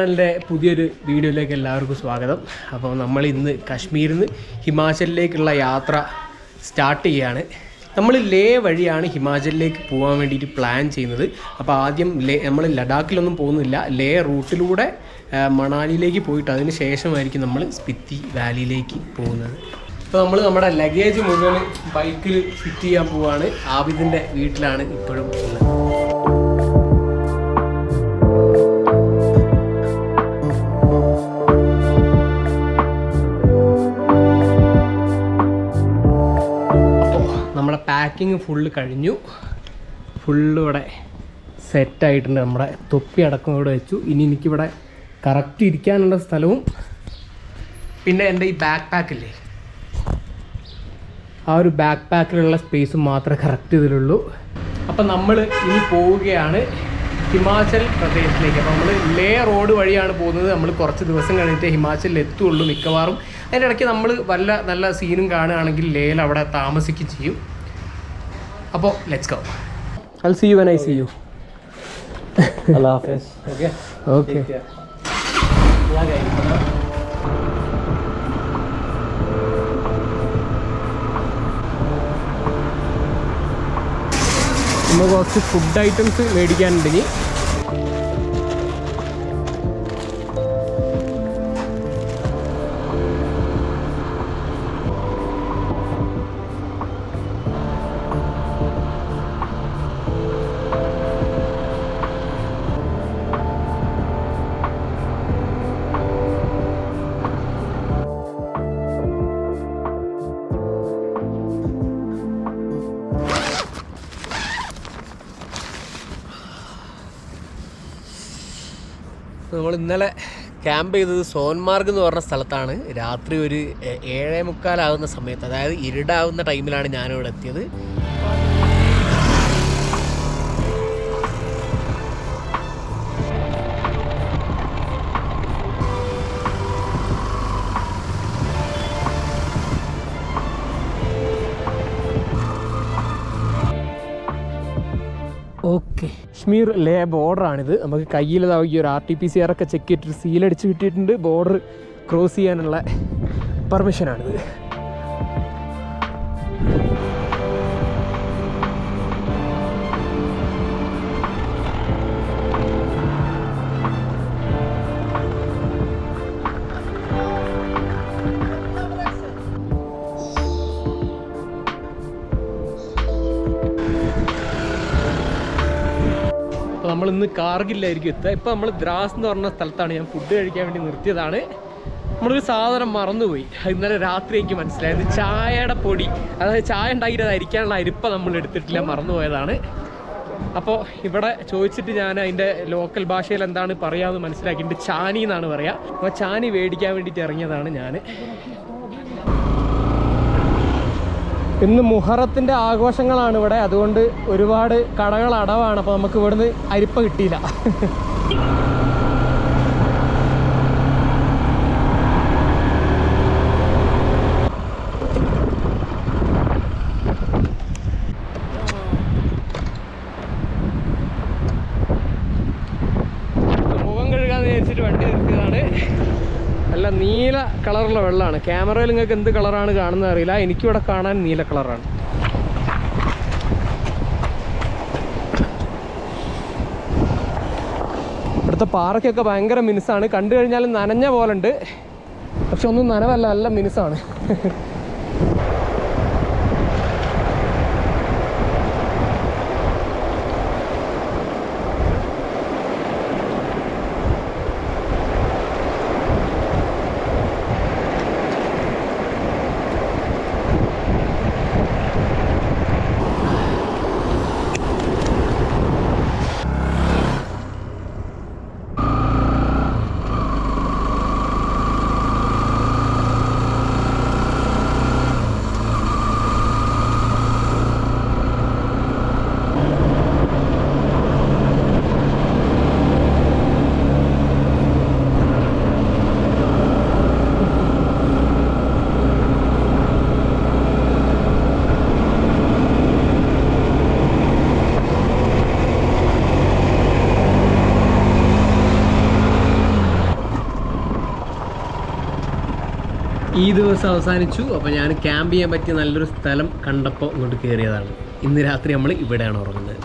ചാനലിൻ്റെ പുതിയൊരു വീഡിയോയിലേക്ക് എല്ലാവർക്കും സ്വാഗതം. അപ്പോൾ നമ്മൾ ഇന്ന് കാശ്മീരിൽ നിന്ന് ഹിമാചലിലേക്കുള്ള യാത്ര സ്റ്റാർട്ട് ചെയ്യുകയാണ്. നമ്മൾ ലേ വഴിയാണ് ഹിമാചലിലേക്ക് പോകാൻ വേണ്ടിയിട്ട് പ്ലാൻ ചെയ്യുന്നത്. അപ്പോൾ ആദ്യം നമ്മൾ ലഡാക്കിലൊന്നും പോകുന്നില്ല, ലേ റൂട്ടിലൂടെ മണാലിയിലേക്ക് പോയിട്ട് അതിന് ശേഷമായിരിക്കും നമ്മൾ സ്പിത്തി വാലിയിലേക്ക് പോകുന്നത്. അപ്പോൾ നമ്മൾ നമ്മുടെ ലഗേജ് മുഴുവൻ ബൈക്കിൽ ഫിറ്റ് ചെയ്യാൻ പോവുകയാണ്. ആബിദിൻ്റെ വീട്ടിലാണ് ഇപ്പോഴും ഉള്ളത്. നമ്മുടെ പാക്കിങ് ഫുള്ള് കഴിഞ്ഞു. ഫുള്ള് ഇവിടെ സെറ്റായിട്ടുണ്ട്. നമ്മുടെ തൊപ്പി അടക്കം ഇവിടെ വെച്ചു. ഇനി എനിക്കിവിടെ കറക്റ്റ് ഇരിക്കാനുള്ള സ്ഥലവും പിന്നെ എൻ്റെ ഈ ബാക്ക് പാക്കില്ലേ, ആ ഒരു ബാക്ക് പാക്കിലുള്ള സ്പേസും മാത്രമേ കറക്റ്റ് ഇതിലുള്ളൂ. അപ്പം നമ്മൾ ഇനി പോവുകയാണ് ഹിമാചൽ പ്രദേശിലേക്ക്. അപ്പോൾ നമ്മൾ ലേ റോഡ് വഴിയാണ് പോകുന്നത്. നമ്മൾ കുറച്ച് ദിവസം കഴിഞ്ഞിട്ട് ഹിമാചലിൽ എത്തുള്ളൂ മിക്കവാറും. അതിൻ്റെ ഇടയ്ക്ക് നമ്മൾ വല്ല നല്ല സീനും കാണുകയാണെങ്കിൽ ലേയിൽ അവിടെ താമസിക്കുകയും ചെയ്യും. അപ്പോൾ let's go. I'll see you when I see you. Allah Hafiz. Okay. Okay. നമ്മൾ കുറച്ച് ഫുഡ് ഐറ്റംസ് മേടിക്കാനുണ്ടെങ്കിൽ നമ്മൾ ഇന്നലെ ക്യാമ്പ് ചെയ്തത് സോൻമാർഗ് എന്ന് പറഞ്ഞ സ്ഥലത്താണ്. രാത്രി ഒരു 7:45 സമയത്ത്, അതായത് ഇരുടാവുന്ന ടൈമിലാണ് ഞാനിവിടെ എത്തിയത്. ഓക്കെ, കാശ്മീർ ലേ ബോർഡറാണിത്. നമുക്ക് കയ്യിലതാവുക ഒരു RT-PCR ഒക്കെ ചെക്ക് ചെയ്തിട്ട് സീലടിച്ച് കിട്ടിയിട്ടുണ്ട്. ബോർഡർ ക്രോസ് ചെയ്യാനുള്ള പെർമിഷനാണിത്. നമ്മൾ ഇന്ന് കാർഗിലായിരിക്കും എത്തുക. ഇപ്പോൾ നമ്മൾ ദ്രാസ് എന്ന് പറഞ്ഞ സ്ഥലത്താണ് ഞാൻ ഫുഡ് കഴിക്കാൻ വേണ്ടി നിർത്തിയതാണ്. നമ്മളൊരു സാധനം മറന്നുപോയി. ഇന്നലെ രാത്രി എനിക്ക് മനസ്സിലായത് ചായയുടെ പൊടി, അതായത് ചായ ഉണ്ടാക്കിയിട്ട് അത് അരിക്കാനുള്ള അരിപ്പ നമ്മൾ എടുത്തിട്ടില്ല, മറന്നുപോയതാണ്. അപ്പോൾ ഇവിടെ ചോദിച്ചിട്ട് ഞാൻ അതിൻ്റെ ലോക്കൽ ഭാഷയിൽ എന്താണ് പറയാമെന്ന് മനസ്സിലാക്കിയിട്ട് ചാനി എന്നാണ് പറയുക. അപ്പോൾ ചാനി മേടിക്കാൻ വേണ്ടിയിട്ട് ഇറങ്ങിയതാണ് ഞാൻ. ഇന്ന് മുഹറത്തിൻ്റെ ആഘോഷങ്ങളാണ് ഇവിടെ, അതുകൊണ്ട് ഒരുപാട് കടകൾ അടവാണ്. അപ്പോൾ നമുക്ക് ഇവിടുന്ന് അരിപ്പ കിട്ടിയില്ല. മുഖം കഴുകാന്ന് വിചാരിച്ചിട്ട് വണ്ടി നിർത്തിയതാണ്. നല്ല നീല കളറുള്ള വെള്ളമാണ്. ക്യാമറയിൽ നിങ്ങൾക്ക് എന്ത് കളറാണ് കാണുന്നത് അറിയില്ല, എനിക്കിവിടെ കാണാൻ നീല കളറാണ്. ഇവിടുത്തെ പാറയ്ക്കൊക്കെ ഭയങ്കര മിനുസാണ്. കണ്ടു കഴിഞ്ഞാൽ നനഞ്ഞ പോലെ ഉണ്ട്, പക്ഷെ ഒന്നും നനവല്ല, നല്ല മിനുസാണ്. ഈ ദിവസം അവസാനിച്ചു. അപ്പോൾ ഞാൻ ക്യാമ്പ് ചെയ്യാൻ പറ്റിയ നല്ലൊരു സ്ഥലം കണ്ടപ്പോൾ ഇങ്ങോട്ട് കയറിയതാണ്. ഇന്ന് രാത്രി നമ്മൾ ഇവിടെയാണ് ഉറങ്ങുന്നത്.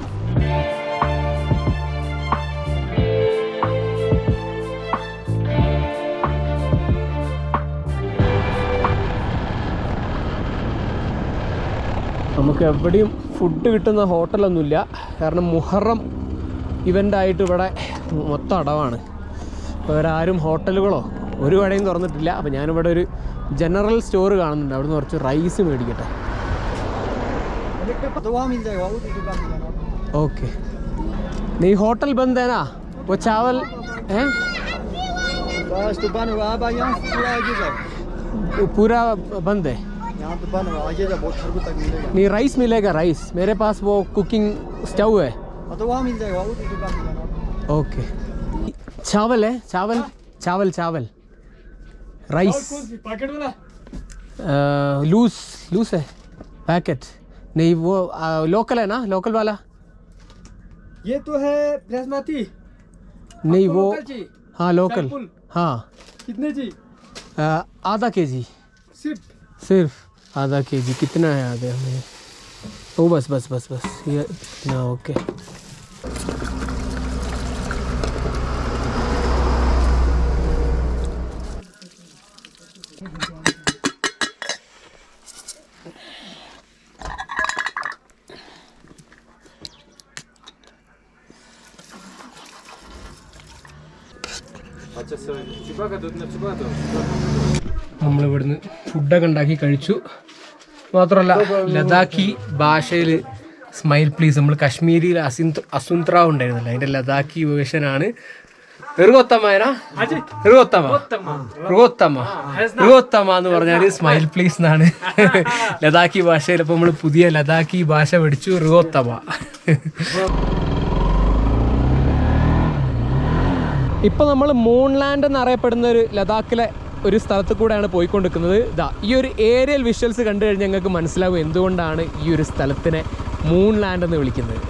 നമുക്ക് എവിടെയും ഫുഡ് കിട്ടുന്ന ഹോട്ടലൊന്നുമില്ല. കാരണം മുഹറം ഇവൻ്റായിട്ട് ഇവിടെ മൊത്തം അടവാണ്. അപ്പോൾ ഇവരാരും ഹോട്ടലുകളോ ഒരു കടയും തുറന്നിട്ടില്ല. അപ്പോൾ ഞാനിവിടെ ഒരു जनरल स्टोर കാണുന്നുണ്ട്. അവിടുന്ന് കുറച്ച് റൈസ് മേടിക്കട്ടെ. ओके नहीं होटल बंद है ना वो चावल है बस तो बन हुआ अब यहाँ पूरा आगे जाओ पूरा बंद है यहाँ तो बन हुआ आगे जाओ बहुत थोड़ा तक मिलेगा नहीं राइस मिलेगा राइस मेरे पास वो कुकिंग स्टव है तो वहाँ मिल जाएगा वो दुकान पे जाना ओके चावल है चावल चावल चावल राइस पैकेट वाला लूज लूज है पैकेट नहीं वो लोकल है ना लोकल वाला ये तो है बासमती नहीं वो हाँ लोकल हाँ कितने जी आधा केजी सिर्फ आधा केजी कितना है आधे हमें ओ बस बस बस बस ये इतना ओके നമ്മളിവിടുന്ന് ഫുഡൊക്കെ ഉണ്ടാക്കി കഴിച്ചു. മാത്രമല്ല ലഡാക്കി ഭാഷയിൽ സ്മൈൽ പ്ലീസ്, നമ്മൾ കാശ്മീരിയിൽ അസുന്ത്രാവ് ഉണ്ടായിരുന്നല്ലോ, അതിൻ്റെ ലഡാക്കി വേർഷനാണ്. ഋഗോത്തമ എന്ന് പറഞ്ഞാൽ സ്മൈൽ പ്ലീസ് എന്നാണ് ലഡാക്കി ഭാഷയിൽ. അപ്പോൾ നമ്മൾ പുതിയ ലഡാക്കി ഭാഷ പഠിച്ചു, ഋഗോത്തമ. ഇപ്പോൾ നമ്മൾ മൂൺലാൻഡ് എന്നറിയപ്പെടുന്ന ഒരു ലഡാക്കിലെ ഒരു സ്ഥലത്ത് കൂടെയാണ് പോയിക്കൊണ്ടിരിക്കുന്നത്. ഈ ഒരു ഏരിയൽ വിഷ്വൽസ് കണ്ടു കഴിഞ്ഞാൽ ഞങ്ങൾക്ക് മനസ്സിലാവും എന്തുകൊണ്ടാണ് ഈ ഒരു സ്ഥലത്തിനെ മൂൺലാൻഡ് എന്ന് വിളിക്കുന്നത്.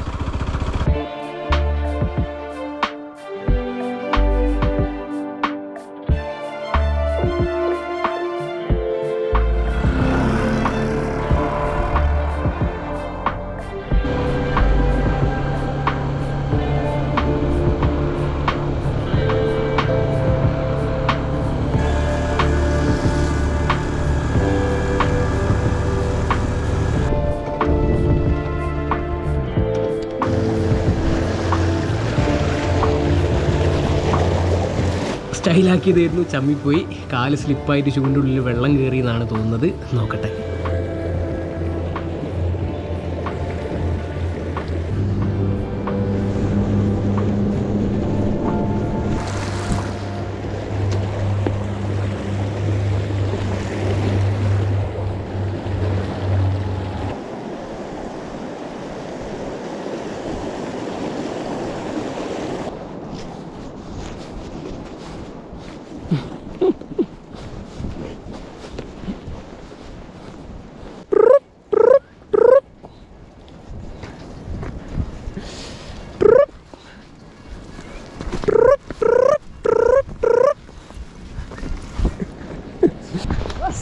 സ്റ്റൈലാക്കിയതായിരുന്നു, ചമ്മിപ്പോയി. കാല് സ്ലിപ്പായിട്ട് ചൂടിൻ്റെ ഉള്ളിൽ വെള്ളം കയറി എന്നാണ് തോന്നുന്നത്. നോക്കട്ടെ.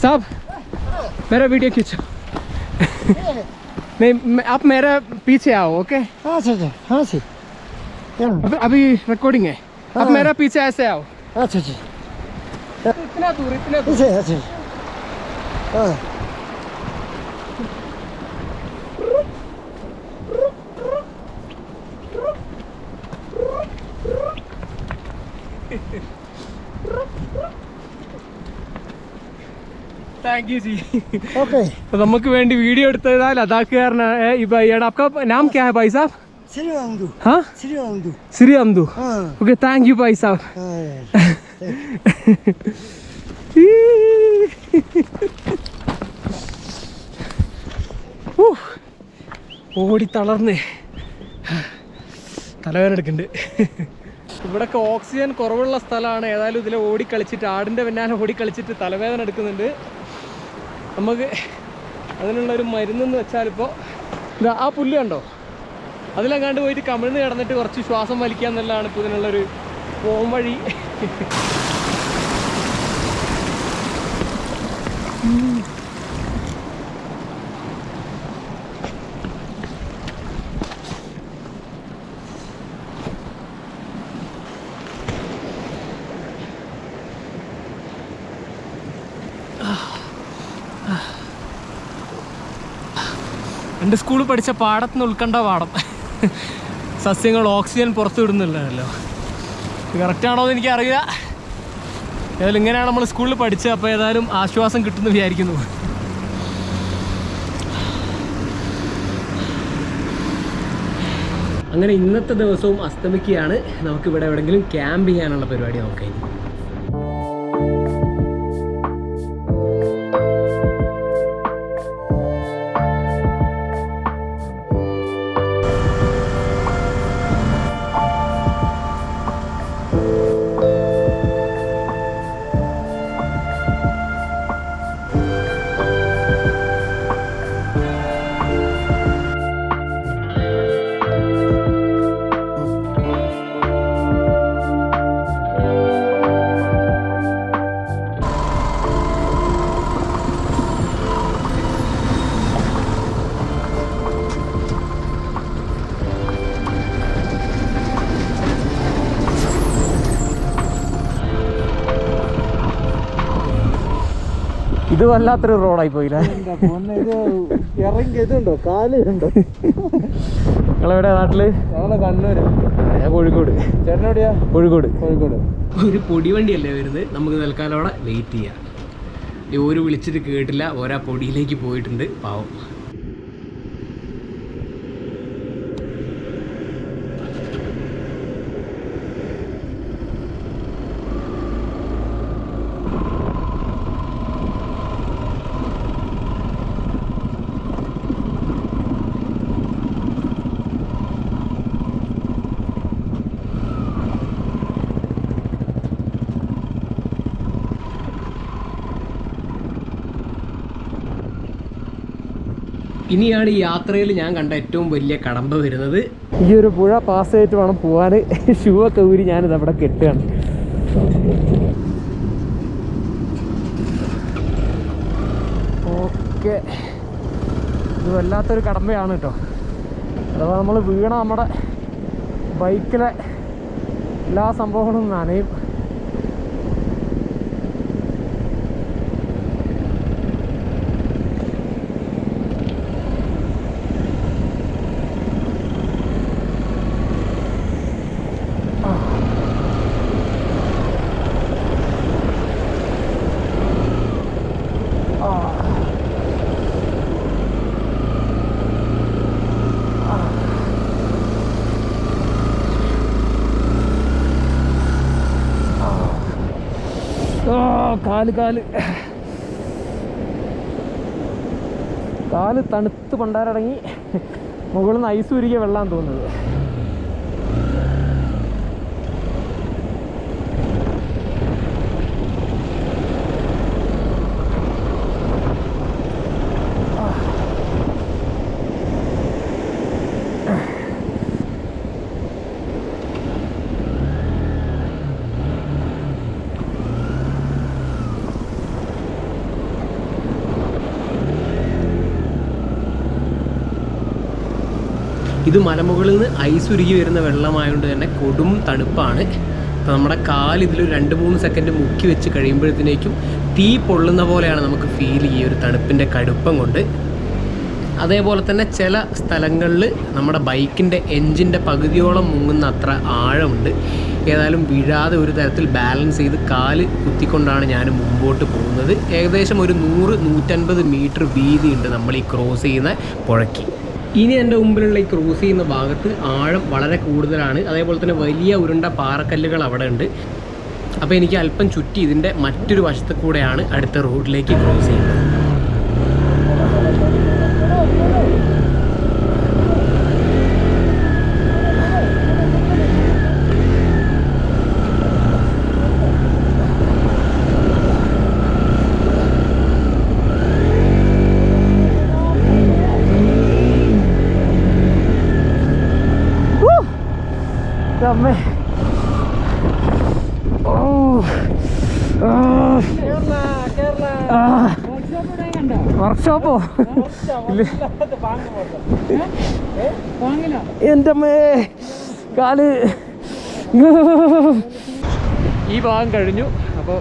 साहब मेरा वीडियो खींचो नहीं आप मेरा पीछे आओ ओके हाँ सर हाँ सर अभी रिकॉर्डिंग है आप मेरा पीछे ऐसे आओ अच्छा जी इतना दूर अच्छा हाँ थैंक यू जी ओके तो നമുക്ക് വേണ്ടി വീഡിയോ എടുത്തതാ ലഡാക്കുകാരനായ ഈ ഭായിയാണ്. आपका नाम क्या है भाई साहब? श्री अमदू हाँ श्री अमदू ओके थैंक यू भाई साहब. ഓടി തളർന്നേ തലവേദന എടുക്കുന്നുണ്ട്. ഇവിടെയൊക്കെ ഓക്സിജൻ കുറവുള്ള സ്ഥലമാണ്. ഏതായാലും ഇതിൽ ഓടിക്കളിച്ചിട്ട് ആടിൻ്റെ പിന്നാലെ ഓടിക്കളിച്ചിട്ട് തലവേദന എടുക്കുന്നുണ്ട്. നമുക്ക് അതിനുള്ളൊരു മരുന്നെന്ന് വെച്ചാൽ ഇപ്പോൾ ഇതാ ആ പുല്ല് കണ്ടോ, അതിലെങ്ങാണ്ട് പോയിട്ട് കമിഴ്ന്ന് കിടന്നിട്ട് കുറച്ച് ശ്വാസം വലിക്കുക എന്നുള്ളതാണ് ഇപ്പോൾ ഇതിനുള്ളൊരു പോം വഴി. എൻ്റെ സ്കൂളിൽ പഠിച്ച പാടത്തുനിന്ന് ഉൾക്കണ്ട പാടം. സസ്യങ്ങൾ ഓക്സിജൻ പുറത്തു വിടുന്നില്ലല്ലോ. കറക്റ്റാണോ എന്ന് എനിക്കറിയില്ല. ഏതായാലും ഇങ്ങനെയാണ് നമ്മൾ സ്കൂളിൽ പഠിച്ചത്. അപ്പോൾ ഏതായാലും ആശ്വാസം കിട്ടുമെന്ന് വിചാരിക്കുന്നു. അങ്ങനെ ഇന്നത്തെ ദിവസവും അസ്തമിക്കുകയാണ്. നമുക്കിവിടെ എവിടെയെങ്കിലും ക്യാമ്പ് ചെയ്യാനുള്ള പരിപാടി നോക്കാം. ഇത് വല്ലാത്തൊരു റോഡായി പോയില്ലേ. ഇറങ്ങിയതുണ്ടോ കാലുണ്ടോ? നിങ്ങളെവിടെ നാട്ടില്? ഞങ്ങളെ കണ്ണൂര്. ഞാൻ കോഴിക്കോട്. ചേട്ടനെവിടെയാ? കോഴിക്കോട്. കോഴിക്കോട്. ഒരു പൊടിവണ്ടിയല്ലേ വരുന്നത്. നമുക്ക് തൽക്കാലം അവിടെ വെയിറ്റ് ചെയ്യാം. ഒരു വിളിച്ചിട്ട് കേട്ടില്ല. ഓരോ പൊടിയിലേക്ക് പോയിട്ടുണ്ട് പാവം. ഇനിയാണ് ഈ യാത്രയിൽ ഞാൻ കണ്ട ഏറ്റവും വലിയ കടമ്പ വരുന്നത്. ഈ ഒരു പുഴ പാസ് ചെയ്തിട്ട് വേണം പോകാൻ. ഷൂ ഒക്കെ ഊരി ഞാനിത് അവിടെ കെട്ടുകയാണ്. ഓക്കെ, ഇത് വല്ലാത്തൊരു കടമ്പയാണ് കേട്ടോ. അഥവാ നമ്മൾ വീണ നമ്മുടെ ബൈക്കിലെ എല്ലാ സംഭവങ്ങളും നനയും. കാല് തണുത്ത് പണ്ടാരടങ്ങി. മുകളിൽ നിന്ന് ഐസ് ഉരുകിയ വെള്ളം തോന്നുന്നത്. ഇത് മലമുകളിൽ നിന്ന് ഐസ് ഉരുകി വരുന്ന വെള്ളമായതുകൊണ്ട് തന്നെ കൊടും തണുപ്പാണ്. അപ്പോൾ നമ്മുടെ കാല് ഇതിലൊരു 2-3 സെക്കൻഡ് മുക്കി വെച്ച് കഴിയുമ്പോഴത്തേക്കും തീ പൊള്ളുന്ന പോലെയാണ് നമുക്ക് ഫീൽ ചെയ്യുക, ഒരു തണുപ്പിൻ്റെ കടുപ്പം കൊണ്ട്. അതേപോലെ തന്നെ ചില സ്ഥലങ്ങളിൽ നമ്മുടെ ബൈക്കിൻ്റെ എൻജിൻ്റെ പകുതിയോളം മുങ്ങുന്ന അത്ര ആഴമുണ്ട്. ഏതായാലും വീഴാതെ ഒരു തരത്തിൽ ബാലൻസ് ചെയ്ത് കാല് കുത്തിക്കൊണ്ടാണ് ഞാൻ മുമ്പോട്ട് പോകുന്നത്. ഏകദേശം ഒരു 100-150 മീറ്റർ വീതിയുണ്ട് നമ്മൾ ഈ ക്രോസ് ചെയ്യുന്ന പുഴയ്ക്ക്. ഇനി എൻ്റെ മുമ്പിലുള്ള ഈ ക്രോസ് ചെയ്യുന്ന ഭാഗത്ത് ആഴം വളരെ കൂടുതലാണ്. അതേപോലെ തന്നെ വലിയ ഉരുണ്ട പാറക്കല്ലുകൾ അവിടെ ഉണ്ട്. അപ്പോൾ എനിക്ക് അല്പം ചുറ്റി ഇതിൻ്റെ മറ്റൊരു വശത്ത് കൂടെയാണ് അടുത്ത റോഡിലേക്ക് ക്രോസ് ചെയ്യുന്നത്. അമ്മേ, വർക്ക്ഷോപ്പോ? എൻ്റെ അമ്മേ കാല്. ഈ ഭാഗം കഴിഞ്ഞു. അപ്പോൾ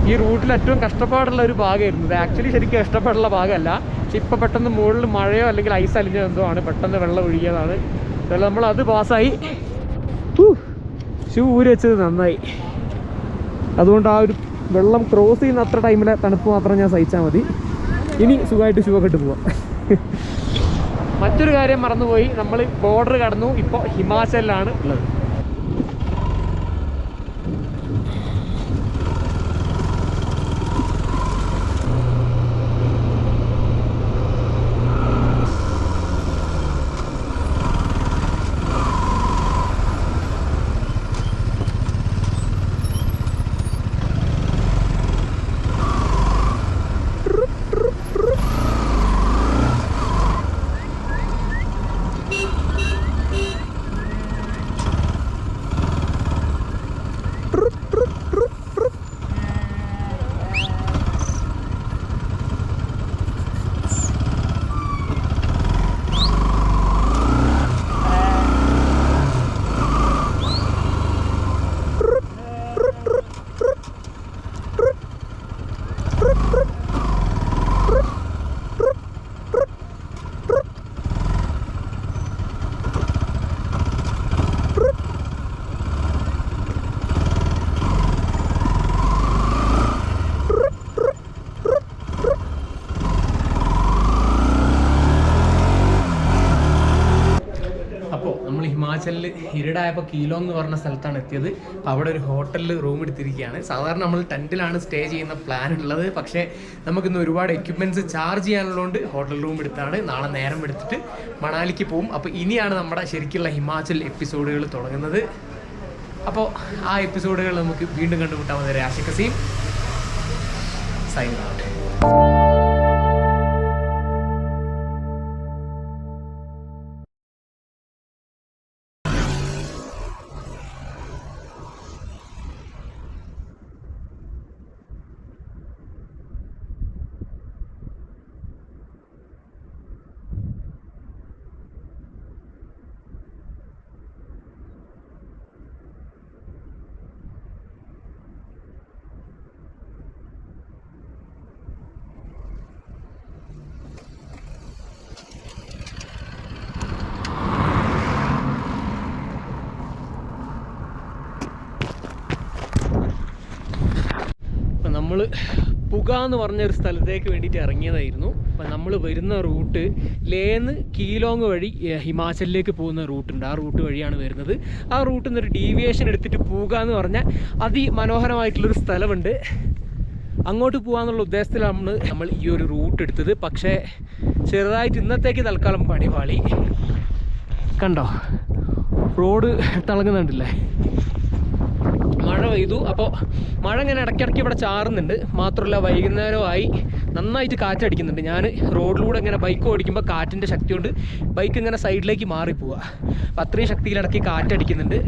ഈ റൂട്ടിൽ ഏറ്റവും കഷ്ടപ്പാടുള്ള ഒരു ഭാഗമായിരുന്നു ഇത്. ആക്ച്വലി ശരിക്കും ഇഷ്ടപ്പെടുള്ള ഭാഗമല്ല. പക്ഷെ ഇപ്പോൾ പെട്ടെന്ന് മുകളിൽ മഴയോ അല്ലെങ്കിൽ ഐസ് അലിഞ്ഞോ എന്തോ ആണ്, പെട്ടെന്ന് വെള്ളം ഒഴുകിയതാണ്. അതുപോലെ നമ്മളത് പാസ്സായി. ഷൂ ഊരി വെച്ചത് നന്നായി. അതുകൊണ്ട് ആ ഒരു വെള്ളം ക്രോസ് ചെയ്യുന്ന അത്ര ടൈമിലെ തണുപ്പ് മാത്രം ഞാൻ സഹിച്ചാൽ മതി. ഇനി സുഖമായിട്ട് ഷൂ ഒക്കെ ഇട്ട് പോവാം. മറ്റൊരു കാര്യം മറന്നുപോയി, നമ്മൾ ബോർഡർ കടന്നു. ഇപ്പോൾ ഹിമാചലിലാണ് ഉള്ളത്. ഹിമാചലിൽ ഇരിടായപ്പോൾ കീലോങ് എന്ന് പറഞ്ഞ സ്ഥലത്താണ് എത്തിയത്. അപ്പോൾ അവിടെ ഒരു ഹോട്ടലിൽ റൂം എടുത്തിരിക്കുകയാണ്. സാധാരണ നമ്മൾ ടെൻറ്റിലാണ് സ്റ്റേ ചെയ്യുന്ന പ്ലാൻ ഉള്ളത്. പക്ഷേ നമുക്കിന്ന് ഒരുപാട് എക്യുപ്മെൻറ്റ്സ് ചാർജ് ചെയ്യാനുള്ളതുകൊണ്ട് ഹോട്ടൽ റൂം എടുത്താണ്. നാളെ നേരം എടുത്തിട്ട് മണാലിക്ക് പോകും. അപ്പോൾ ഇനിയാണ് നമ്മുടെ ശരിക്കുള്ള ഹിമാചൽ എപ്പിസോഡുകൾ തുടങ്ങുന്നത്. അപ്പോൾ ആ എപ്പിസോഡുകൾ നമുക്ക് വീണ്ടും കണ്ടുമുട്ടാൻ വരെ ആശിക്കസീം സൈനിങ് ഔട്ട്. നമ്മൾ പുക എന്ന് പറഞ്ഞൊരു സ്ഥലത്തേക്ക് വേണ്ടിയിട്ട് ഇറങ്ങിയതായിരുന്നു. അപ്പം നമ്മൾ വരുന്ന റൂട്ട് ലേന്ന് കീലോങ് വഴി ഹിമാചലിലേക്ക് പോകുന്ന റൂട്ടുണ്ട്. ആ റൂട്ട് വഴിയാണ് വരുന്നത്. ആ റൂട്ടിൽ നിന്നൊരു ഡീവിയേഷൻ എടുത്തിട്ട് പുക എന്ന് പറഞ്ഞാൽ അതിമനോഹരമായിട്ടുള്ളൊരു സ്ഥലമുണ്ട്. അങ്ങോട്ട് പോകാമെന്നുള്ള ഉദ്ദേശത്തിലാണ് നമ്മൾ ഈ ഒരു റൂട്ട് എടുത്തത്. പക്ഷേ ചെറുതായിട്ട് ഇന്നത്തേക്ക് തൽക്കാലം പണിപാളി. കണ്ടോ, റോഡ് തിളങ്ങുന്നുണ്ടല്ലേ? മഴ പെയ്തു. അപ്പോൾ മഴ ഇങ്ങനെ ഇടയ്ക്കിടയ്ക്ക് ഇവിടെ ചാറുന്നുണ്ട്. മാത്രമല്ല വൈകുന്നേരമായി നന്നായിട്ട് കാറ്റടിക്കുന്നുണ്ട്. ഞാൻ റോഡിലൂടെ ഇങ്ങനെ ബൈക്ക് ഓടിക്കുമ്പോൾ കാറ്റിൻ്റെ ശക്തി കൊണ്ട് ബൈക്ക് ഇങ്ങനെ സൈഡിലേക്ക് മാറിപ്പോവുക. അപ്പോൾ അത്രയും ശക്തിയിലിടയ്ക്ക് കാറ്റടിക്കുന്നുണ്ട്.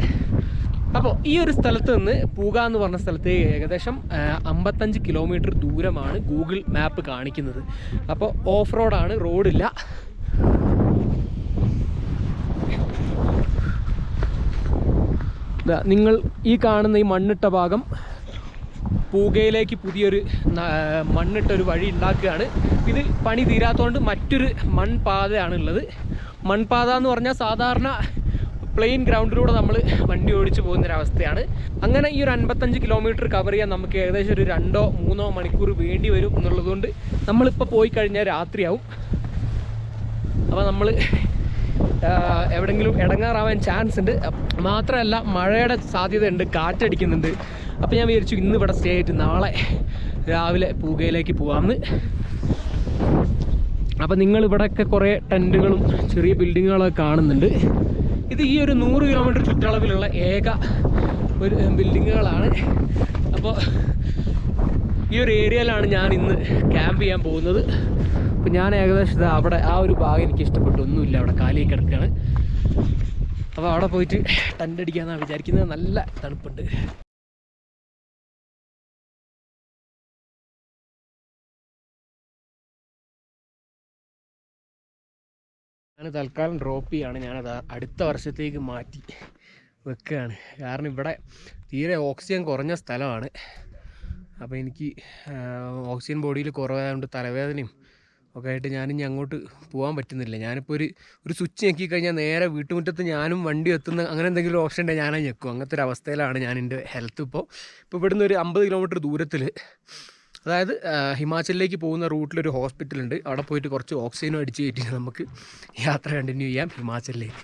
അപ്പോൾ ഈ ഒരു സ്ഥലത്ത് നിന്ന് പൂക എന്ന് പറഞ്ഞ സ്ഥലത്ത് ഏകദേശം 55 കിലോമീറ്റർ ദൂരമാണ് ഗൂഗിൾ മാപ്പ് കാണിക്കുന്നത്. അപ്പോൾ ഓഫ് റോഡാണ്, റോഡില്ല. നിങ്ങൾ ഈ കാണുന്ന ഈ മണ്ണിട്ട ഭാഗം പൂകയിലേക്ക് പുതിയൊരു മണ്ണിട്ടൊരു വഴി ഉണ്ടാക്കുകയാണ്. ഇത് പണി തീരാത്തതുകൊണ്ട് മറ്റൊരു മൺപാതയാണുള്ളത്. മൺപാത എന്ന് പറഞ്ഞാൽ സാധാരണ പ്ലെയിൻ ഗ്രൗണ്ടിലൂടെ നമ്മൾ വണ്ടി ഓടിച്ച് പോകുന്നൊരവസ്ഥയാണ്. അങ്ങനെ ഈ ഒരു 55 കിലോമീറ്റർ കവർ ചെയ്യാൻ നമുക്ക് ഏകദേശം ഒരു 2-3 മണിക്കൂർ വേണ്ടി വരും എന്നുള്ളതുകൊണ്ട് നമ്മളിപ്പോൾ പോയി കഴിഞ്ഞാൽ രാത്രിയാവും. അപ്പോൾ നമ്മൾ എവിടെയെങ്കിലും ഇടങ്ങാറാവാൻ ചാൻസ് ഉണ്ട്. മാത്രമല്ല മഴയുടെ സാധ്യതയുണ്ട്, കാറ്റടിക്കുന്നുണ്ട്. അപ്പോൾ ഞാൻ വിചാരിച്ചു ഇന്ന് ഇവിടെ സ്റ്റേ ആയിട്ട് നാളെ രാവിലെ പൂകയിലേക്ക് പോകാമെന്ന്. അപ്പോൾ നിങ്ങളിവിടെയൊക്കെ കുറേ ടെൻറ്റുകളും ചെറിയ ബിൽഡിങ്ങുകളൊക്കെ കാണുന്നുണ്ട്. ഇത് ഈ ഒരു 100 കിലോമീറ്റർ ചുറ്റളവിലുള്ള ഏക ഒരു ബിൽഡിങ്ങുകളാണ്. അപ്പോൾ ഈ ഒരു ഏരിയയിലാണ് ഞാൻ ഇന്ന് ക്യാമ്പ് ചെയ്യാൻ പോകുന്നത്. അപ്പോൾ ഞാൻ ഏകദേശം അവിടെ ആ ഒരു ഭാഗം എനിക്ക് ഇഷ്ടപ്പെട്ടു. ഒന്നുമില്ല, അവിടെ കാലി കിടക്കുകയാണ്. അപ്പോൾ അവിടെ പോയിട്ട് ടെൻ്റ് അടിക്കാമെന്നാണ് വിചാരിക്കുന്നത്. നല്ല തണുപ്പുണ്ട്. ഞാൻ തൽക്കാലം ഡ്രോപ്പ് ചെയ്യാണ്. ഞാനത് അടുത്ത വർഷത്തേക്ക് മാറ്റി വെക്കുകയാണ്. കാരണം ഇവിടെ തീരെ ഓക്സിജൻ കുറഞ്ഞ സ്ഥലമാണ്. അപ്പോൾ എനിക്ക് ഓക്സിജൻ ബോഡിയിൽ കുറവായതുകൊണ്ട് തലവേദനയും ഒക്കെ ആയിട്ട് ഞാനിനി അങ്ങോട്ട് പോകാൻ പറ്റുന്നില്ല. ഞാനിപ്പോൾ ഒരു സ്വിച്ച് ഞെക്കി കഴിഞ്ഞാൽ നേരെ വീട്ടുമുറ്റത്ത് ഞാനും വണ്ടി എത്തുന്ന അങ്ങനെ എന്തെങ്കിലും ഓപ്ഷൻ ഉണ്ടെങ്കിൽ ഞാനത് ഞെക്കും. അങ്ങനത്തെ ഒരു അവസ്ഥയിലാണ് ഞാൻ എൻ്റെ ഹെൽത്ത് ഇപ്പോൾ ഇവിടുന്ന് ഒരു 50 കിലോമീറ്റർ ദൂരത്തിൽ, അതായത് ഹിമാചലിലേക്ക് പോകുന്ന റൂട്ടിലൊരു ഹോസ്പിറ്റലുണ്ട്. അവിടെ പോയിട്ട് കുറച്ച് ഓക്സിജനും അടിച്ച് കയറ്റിയിട്ട് നമുക്ക് യാത്ര കണ്ടിന്യൂ ചെയ്യാം ഹിമാചലിലേക്ക്.